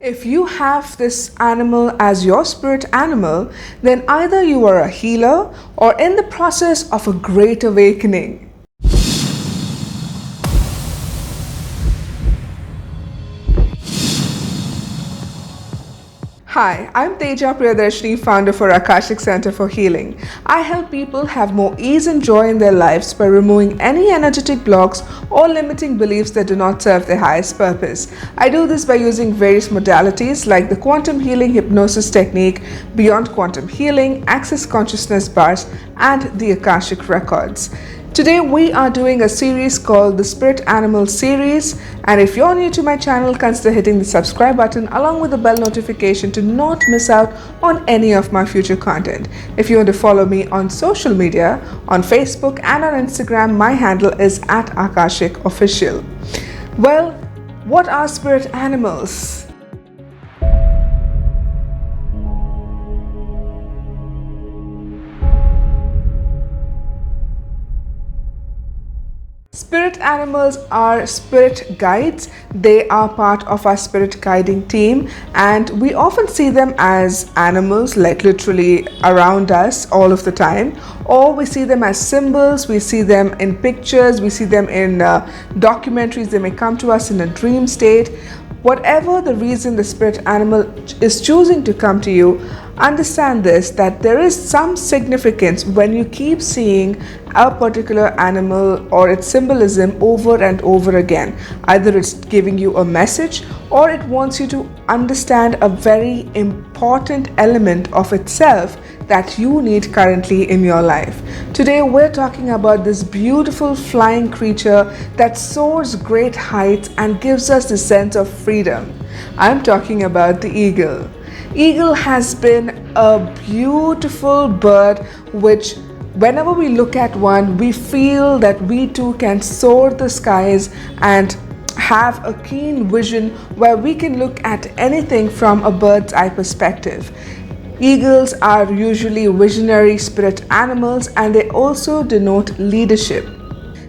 If you have this animal as your spirit animal, then either you are a healer or in the process of a great awakening. Hi, I'm Teja, Priyadarshini, founder for Akashic Center for Healing. I help people have more ease and joy in their lives by removing any energetic blocks or limiting beliefs that do not serve their highest purpose. I do this by using various modalities like the quantum healing hypnosis technique, beyond quantum healing, access consciousness bars, and the Akashic records. Today we are doing a series called the Spirit Animal series, and if you're new to my channel, consider hitting the subscribe button along with the bell notification to not miss out on any of my future content. If you want to follow me on social media, on Facebook and on Instagram, my handle is @AkashicOfficial. Well, what are spirit animals? Spirit animals are spirit guides. They are part of our spirit guiding team, and we often see them as animals, like literally around us all of the time, or we see them as symbols. We see them in pictures, we see them in documentaries. They may come to us in a dream state. Whatever the reason the spirit animal is choosing to come to you, understand this, that there is some significance when you keep seeing a particular animal or its symbolism over and over again. Either it's giving you a message or it wants you to understand a very important element of itself that you need currently in your life. Today we're talking about this beautiful flying creature that soars great heights and gives us the sense of freedom. I'm talking about the eagle. Eagle has been a beautiful bird which, whenever we look at one, we feel that we too can soar the skies and have a keen vision where we can look at anything from a bird's eye perspective. Eagles are usually visionary spirit animals, and they also denote leadership.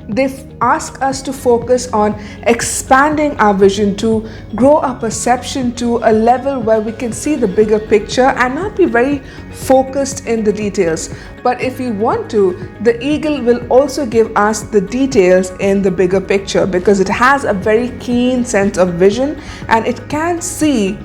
They ask us to focus on expanding our vision, to grow our perception to a level where we can see the bigger picture and not be very focused in the details. But if we want to, the eagle will also give us the details in the bigger picture, because it has a very keen sense of vision and it can see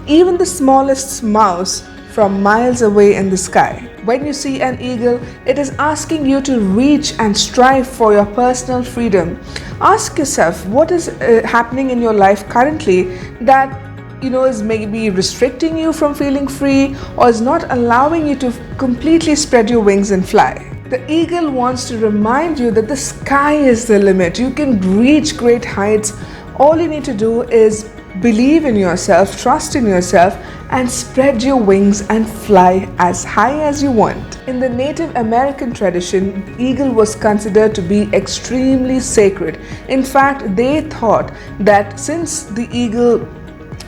even the smallest mouse from miles away in the sky. When you see an eagle, it is asking you to reach and strive for your personal freedom. Ask yourself, what is happening in your life currently that is maybe restricting you from feeling free or is not allowing you to completely spread your wings and fly. The eagle wants to remind you that the sky is the limit. You can reach great heights. All you need to do is believe in yourself, trust in yourself, and spread your wings and fly as high as you want. In the Native American tradition, eagle was considered to be extremely sacred. In fact, they thought that since the eagle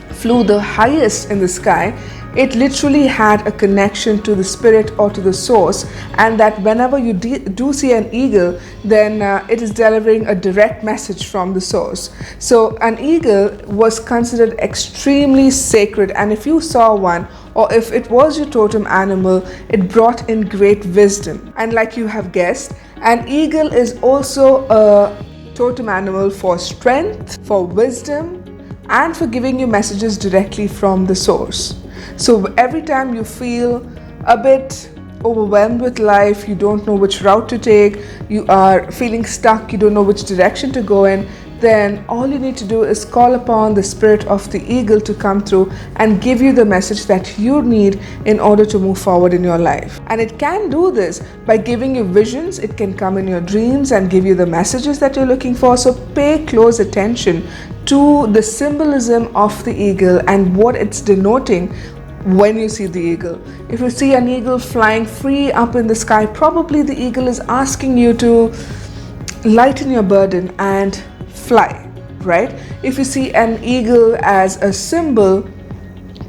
flew the highest in the sky, it literally had a connection to the spirit or to the source, and that whenever you do see an eagle, then it is delivering a direct message from the source. So an eagle was considered extremely sacred, and if you saw one, or if it was your totem animal, it brought in great wisdom. And like you have guessed, an eagle is also a totem animal for strength, for wisdom, and for giving you messages directly from the source. So every time you feel a bit overwhelmed with life, you don't know which route to take, you are feeling stuck, you don't know which direction to go in, then all you need to do is call upon the spirit of the eagle to come through and give you the message that you need in order to move forward in your life. And it can do this by giving you visions. It can come in your dreams and give you the messages that you're looking for. So pay close attention to the symbolism of the eagle and what it's denoting when you see the eagle. If you see an eagle flying free up in the sky, probably the eagle is asking you to lighten your burden and fly, right? If you see an eagle as a symbol,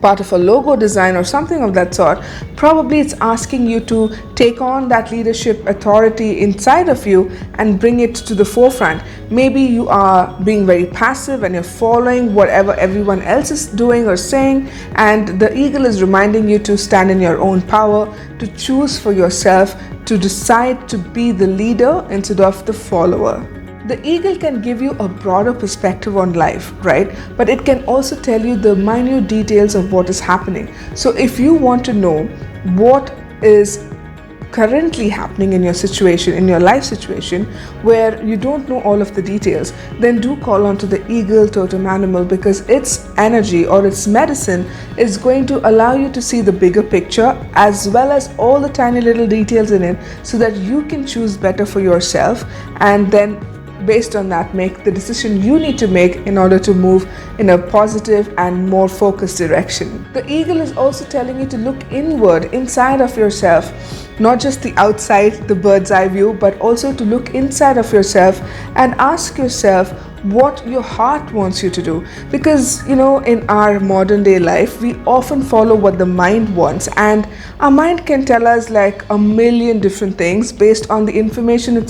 part of a logo design or something of that sort, probably it's asking you to take on that leadership authority inside of you and bring it to the forefront. Maybe you are being very passive and you're following whatever everyone else is doing or saying, and the eagle is reminding you to stand in your own power, to choose for yourself, to decide to be the leader instead of the follower. The eagle can give you a broader perspective on life, right? But it can also tell you the minute details of what is happening. So if you want to know what is currently happening in your situation, in your life situation, where you don't know all of the details, then do call on to the eagle totem animal, because its energy or its medicine is going to allow you to see the bigger picture as well as all the tiny little details in it, so that you can choose better for yourself, and then based on that make the decision you need to make in order to move in a positive and more focused direction. The eagle is also telling you to look inward, inside of yourself, not just the outside, the bird's eye view, but also to look inside of yourself and ask yourself what your heart wants you to do. Because in our modern day life, we often follow what the mind wants, and our mind can tell us like a million different things based on the information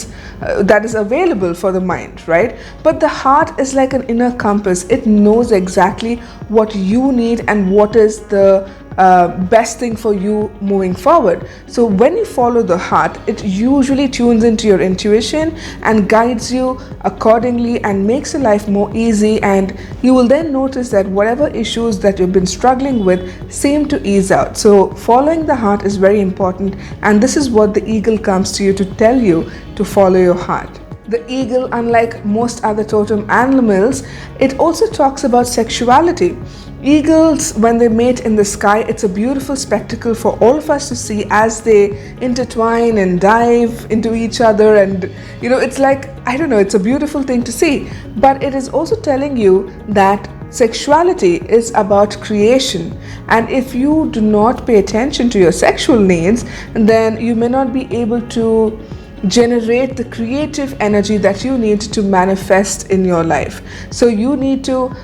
that is available for the mind, right? But the heart is like an inner compass. It knows exactly what you need and what is the best thing for you moving forward. So when you follow the heart, it usually tunes into your intuition and guides you accordingly and makes your life more easy, and you will then notice that whatever issues that you've been struggling with seem to ease out. So following the heart is very important, and this is what the eagle comes to you to tell you, to follow your heart. The eagle, unlike most other totem animals, it also talks about sexuality. Eagles, when they mate in the sky, it's a beautiful spectacle for all of us to see as they intertwine and dive into each other, and it's like, I don't know, it's a beautiful thing to see. But it is also telling you that sexuality is about creation, and if you do not pay attention to your sexual needs, then you may not be able to generate the creative energy that you need to manifest in your life. So you need to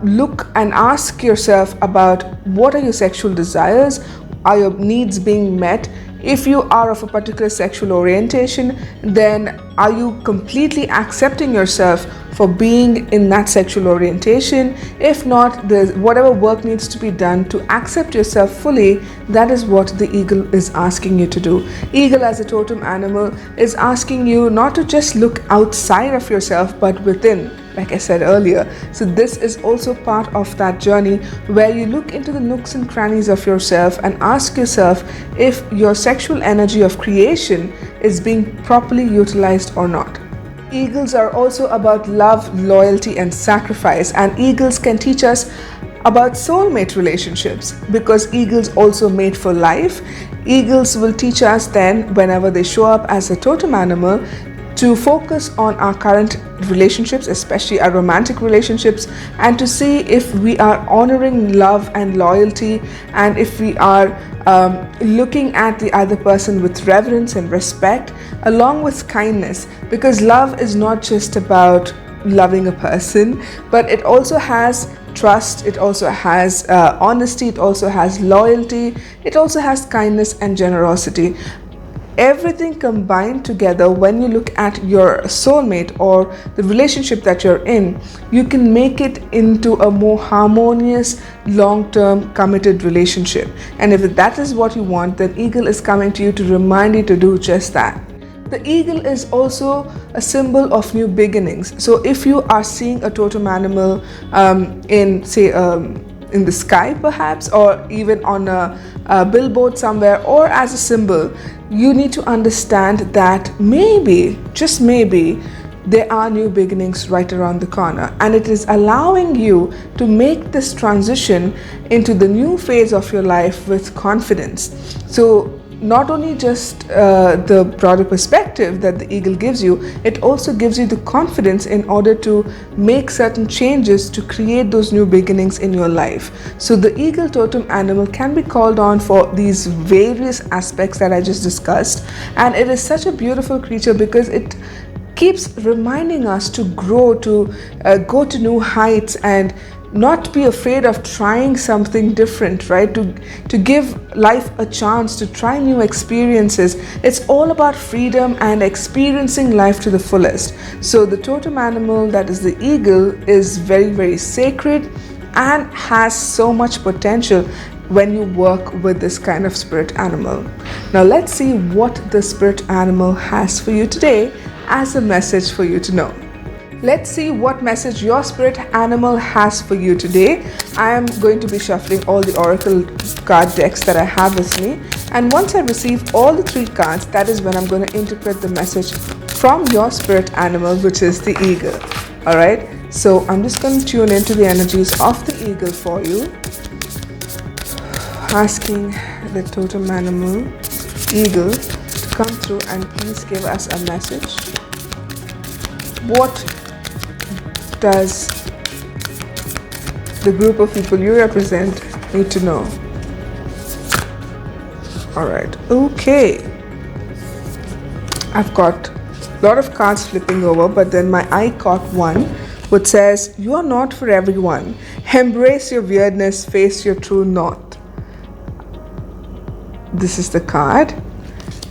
look and ask yourself about what are your sexual desires, are your needs being met? If you are of a particular sexual orientation, then are you completely accepting yourself for being in that sexual orientation? If not, there's whatever work needs to be done to accept yourself fully. That is what the eagle is asking you to do. Eagle as a totem animal is asking you not to just look outside of yourself, but within, like I said earlier. So this is also part of that journey where you look into the nooks and crannies of yourself and ask yourself if your sexual energy of creation is being properly utilized or not. Eagles are also about love, loyalty, and sacrifice, and eagles can teach us about soulmate relationships, because eagles also mate for life. Eagles will teach us then, whenever they show up as a totem animal, to focus on our current relationships, especially our romantic relationships, and to see if we are honoring love and loyalty, and if we are looking at the other person with reverence and respect, along with kindness. Because love is not just about loving a person, but it also has trust, it also has honesty, it also has loyalty, it also has kindness and generosity. Everything combined together, when you look at your soulmate or the relationship that you're in, you can make it into a more harmonious, long-term, committed relationship. And if that is what you want, then Eagle is coming to you to remind you to do just that. The eagle is also a symbol of new beginnings. So if you are seeing a totem animal in, say, in the sky perhaps, or even on a billboard somewhere, or as a symbol, you need to understand that maybe, just maybe, there are new beginnings right around the corner, and it is allowing you to make this transition into the new phase of your life with confidence. So not only just the broader perspective that the eagle gives you, it also gives you the confidence in order to make certain changes to create those new beginnings in your life. So the eagle totem animal can be called on for these various aspects that I just discussed, and it is such a beautiful creature because it keeps reminding us to grow, to go to new heights, and not be afraid of trying something different, right? To give life a chance, to try new experiences. It's all about freedom and experiencing life to the fullest. So the totem animal, that is the eagle, is very, very sacred and has so much potential when you work with this kind of spirit animal. Now let's see what the spirit animal has for you today as a message for you to know. Let's see what message your spirit animal has for you today. I am going to be shuffling all the oracle card decks that I have with me, and once I receive all the 3 cards, that is when I'm going to interpret the message from your spirit animal, which is the eagle. Alright, so I'm just going to tune into the energies of the eagle for you, asking the totem animal eagle to come through and please give us a message. What does the group of people you represent need to know? Alright, okay. I've got a lot of cards flipping over, but then my eye caught one which says, "You are not for everyone. Embrace your weirdness, face your true north." This is the card,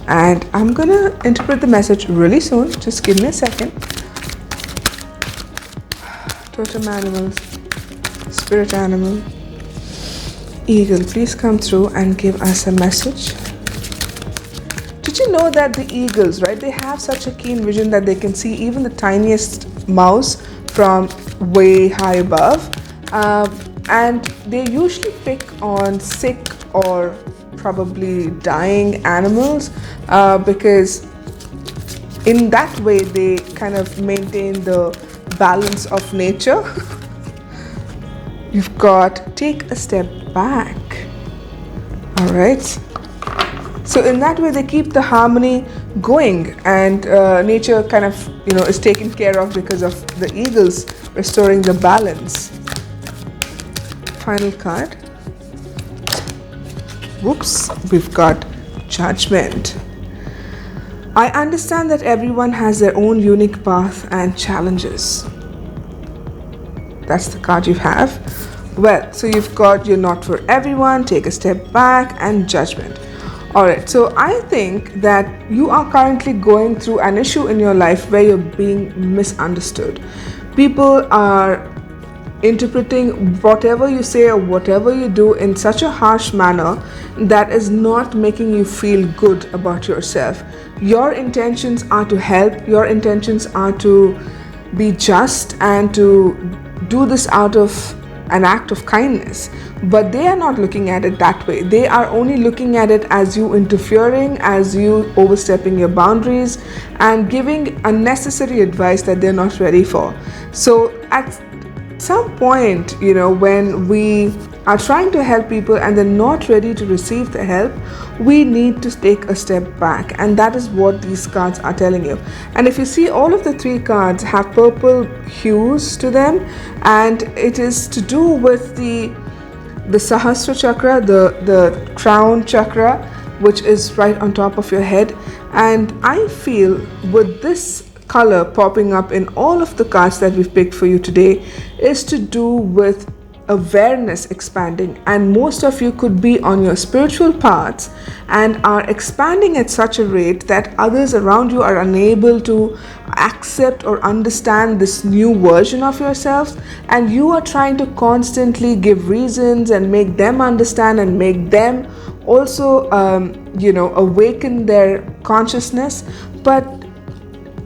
and I'm gonna interpret the message really soon. Just give me a second. Totem animals, spirit animal, eagle, please come through and give us a message. Did you know that the eagles, right, they have such a keen vision that they can see even the tiniest mouse from way high above, and they usually pick on sick or probably dying animals, because in that way they kind of maintain the balance of nature. You've got take a step back. All right, so in that way they keep the harmony going, and nature kind of is taken care of because of the eagles restoring the balance. Final card. Whoops, we've got judgment. I understand that everyone has their own unique path and challenges. That's the card you have. Well, so you've got you're not for everyone, take a step back, and judgment. Alright, so I think that you are currently going through an issue in your life where you're being misunderstood. People are interpreting whatever you say or whatever you do in such a harsh manner that is not making you feel good about yourself. Your intentions are to help, your intentions are to be just and to do this out of an act of kindness, but they are not looking at it that way. They are only looking at it as you interfering, as you overstepping your boundaries and giving unnecessary advice that they're not ready for. So at some point, when we are trying to help people and they're not ready to receive the help, we need to take a step back, and that is what these cards are telling you. And if you see, all of the 3 cards have purple hues to them, and it is to do with the Sahasra chakra, the crown chakra, which is right on top of your head. And I feel with this color popping up in all of the cards that we've picked for you today is to do with awareness expanding, and most of you could be on your spiritual paths and are expanding at such a rate that others around you are unable to accept or understand this new version of yourself, and you are trying to constantly give reasons and make them understand and make them also awaken their consciousness. But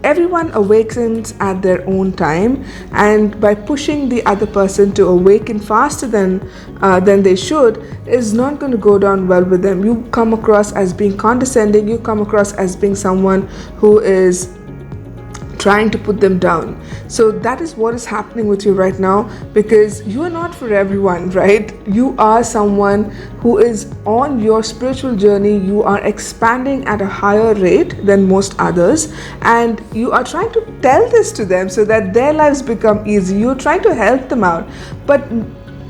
everyone awakens at their own time, and by pushing the other person to awaken faster than they should is not going to go down well with them. You come across as being condescending, you come across as being someone who is trying to put them down. So that is what is happening with you right now, because you are not for everyone, right? You are someone who is on your spiritual journey. You are expanding at a higher rate than most others, and you are trying to tell this to them so that their lives become easy. You're trying to help them out, but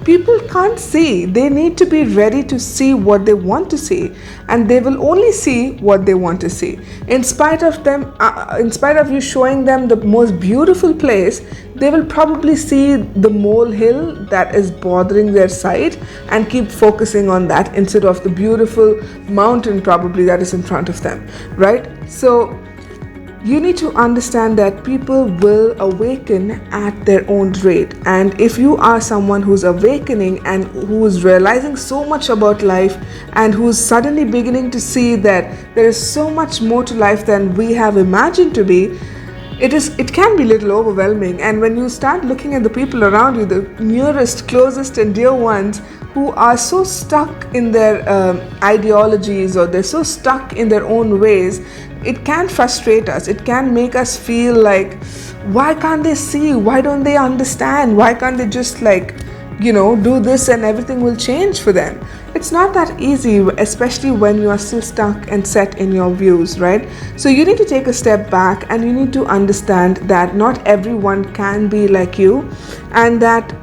people can't see. They need to be ready to see what they want to see, and they will only see what they want to see. In spite of them, in spite of you showing them the most beautiful place, they will probably see the molehill that is bothering their sight and keep focusing on that instead of the beautiful mountain probably that is in front of them, right? So you need to understand that people will awaken at their own rate. And if you are someone who's awakening and who's realizing so much about life and who's suddenly beginning to see that there is so much more to life than we have imagined to be, it can be a little overwhelming. And when you start looking at the people around you, the nearest, closest and dear ones who are so stuck in their ideologies, or they're so stuck in their own ways, it can frustrate us. It can make us feel like, why can't they see? Why don't they understand? Why can't they just do this and everything will change for them? It's not that easy, especially when you are still stuck and set in your views, right? So you need to take a step back and you need to understand that not everyone can be like you, and that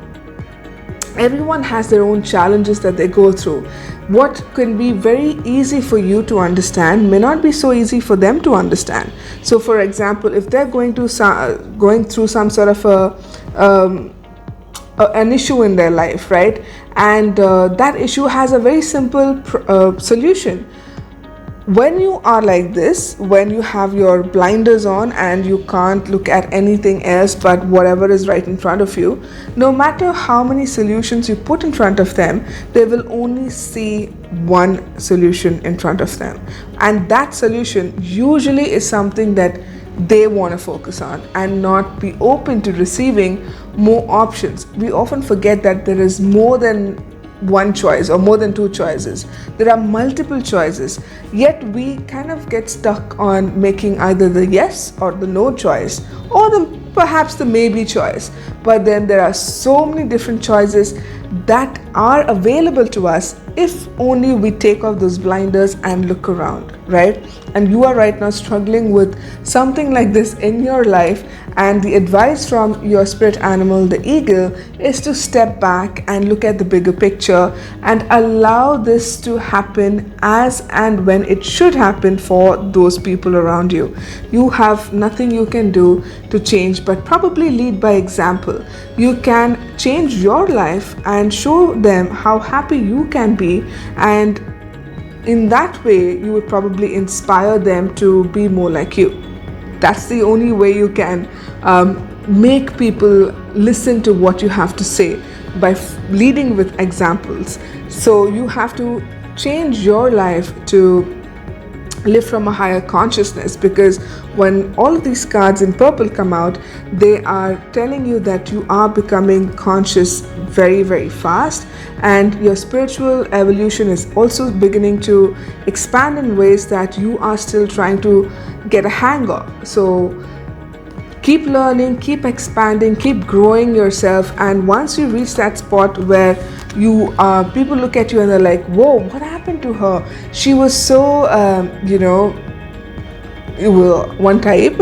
everyone has their own challenges that they go through. What can be very easy for you to understand may not be so easy for them to understand. So for example, if they're going through some sort of an issue in their life, right, and that issue has a very simple solution. When you are like this, when you have your blinders on and you can't look at anything else but whatever is right in front of you, no matter how many solutions you put in front of them, they will only see one solution in front of them. And that solution usually is something that they want to focus on and not be open to receiving more options. We often forget that there is more than one choice or more than two choices. There are multiple choices, yet we kind of get stuck on making either the yes or the no choice, or perhaps the maybe choice. But then there are so many different choices that are available to us if only we take off those blinders and look around, right? And you are right now struggling with something like this in your life, and the advice from your spirit animal, the eagle, is to step back and look at the bigger picture and allow this to happen as and when it should happen for those people around you. You have nothing you can do to change, but probably lead by example. You can change your life and show them how happy you can be, and in that way you would probably inspire them to be more like you. That's the only way you can make people listen to what you have to say, by leading with examples. So you have to change your life to live from a higher consciousness, because when all of these cards in purple come out, they are telling you that you are becoming conscious very, very fast, and your spiritual evolution is also beginning to expand in ways that you are still trying to get a hang of. So keep learning, keep expanding, keep growing yourself, and once you reach that spot where people look at you and they're like, whoa, what happened to her? She was so one type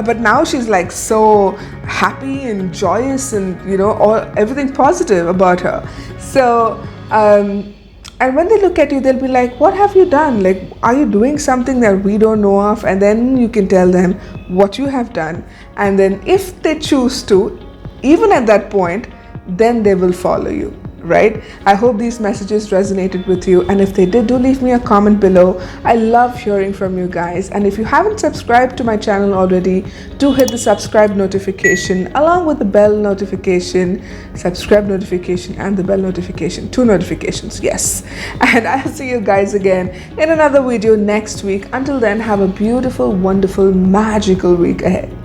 but now she's like so happy and joyous and everything positive about her. So and when they look at you, they'll be like, what have you done? Like, are you doing something that we don't know of? And then you can tell them what you have done. And then if they choose to, even at that point, then they will follow you, right? I hope these messages resonated with you. And if they did, do leave me a comment below. I love hearing from you guys. And if you haven't subscribed to my channel already, do hit the subscribe notification along with the bell notification, subscribe notification and the bell notification, 2 notifications, yes. And I'll see you guys again in another video next week. Until then, have a beautiful, wonderful, magical week ahead.